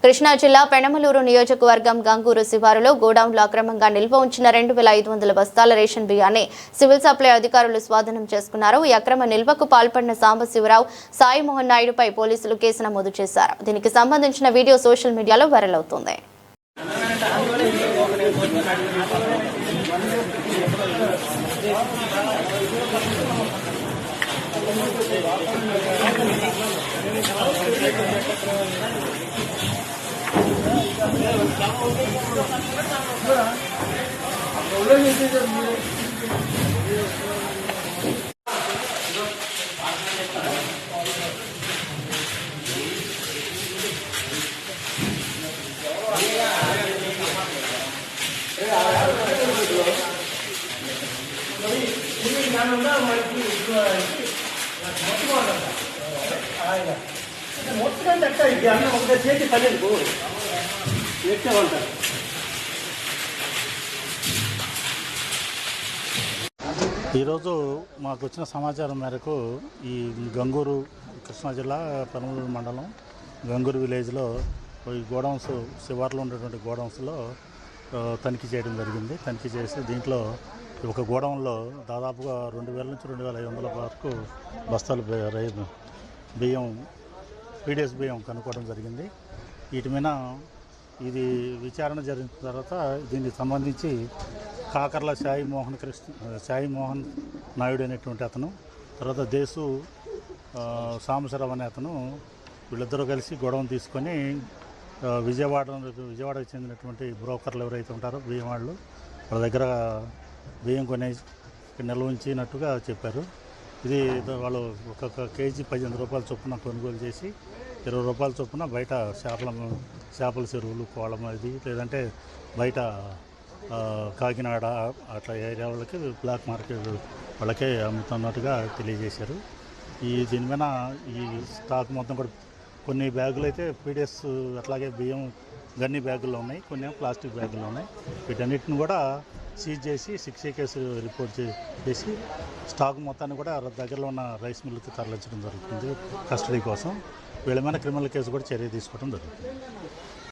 కృష్ణా జిల్లా పెనమలూరు నియోజకవర్గం గంగూరు శివారులో గోడౌన్లో అక్రమంగా నిల్వ ఉంచిన 2500 బస్తాల రేషన్ బియ్యాన్ని సివిల్ సప్లై అధికారులు స్వాధీనం చేసుకున్నారు. ఈ అక్రమ నిల్వకు పాల్పడిన సాంబశివరావు, సాయిమోహన్ నాయుడుపై పోలీసులు కేసు నమోదు చేశారు. దీనికి సంబంధించిన వీడియో సోషల్ మీడియాలో వైరల్ అవుతోంది. ఈరోజు మాకు వచ్చిన సమాచారం మేరకు ఈ గంగూరు కృష్ణా జిల్లా పెనమలూరు మండలం గంగూరు విలేజ్లో ఈ గోడౌన్స్ శివార్లో ఉండేటువంటి గోడౌన్స్లో తనిఖీ చేయడం జరిగింది. తనిఖీ చేసి దీంట్లో ఒక గోడౌన్లో దాదాపుగా 2000 నుంచి 2500 వరకు బస్తాలు బియ్యం పీడిఎస్ బియ్యం కనుక్కోవడం జరిగింది. వీటి మీద ఇది విచారణ జరిగిన తర్వాత దీనికి సంబంధించి కాకర్ల సాయిమోహన్ నాయుడు అనేటువంటి అతను, తర్వాత దేశు సాంబశివరావు అనే అతను, వీళ్ళిద్దరూ కలిసి గొడవను తీసుకొని విజయవాడకు చెందినటువంటి బ్రోకర్లు ఎవరైతే ఉంటారో బియ్యం వాళ్ళ దగ్గర బియ్యం కొనే నిల్వ ఉంచినట్టుగా చెప్పారు. ఇది వాళ్ళు ఒక్కొక్క కేజీ 15 రూపాయల చొప్పున కొనుగోలు చేసి 20 రూపాయల చొప్పున బయట చేపల చెరువులు, కోళ్ళ ఇది లేదంటే బయట కాకినాడ అట్లా ఏరియా వాళ్ళకి బ్లాక్ మార్కెట్ వాళ్ళకే అమ్ముతున్నట్టుగా తెలియజేశారు. దీని మీద ఈ స్టాక్ మొత్తం కూడా కొన్ని బ్యాగులు అయితే పీడిఎస్ అట్లాగే బియ్యం గన్ని బ్యాగుల్లో ఉన్నాయి, కొన్ని ప్లాస్టిక్ బ్యాగుల్లో ఉన్నాయి. వీటన్నిటిని కూడా సీజ్ చేసి 6A కేసు రిపోర్ట్ చేసి స్టాక్ మొత్తాన్ని కూడా దగ్గరలో ఉన్న రైస్ మిల్లుకి తరలించడం జరుగుతుంది కస్టడీ కోసం. వీళ్ళ మీద క్రిమినల్ కేసు కూడా చర్య తీసుకోవడం జరుగుతుంది.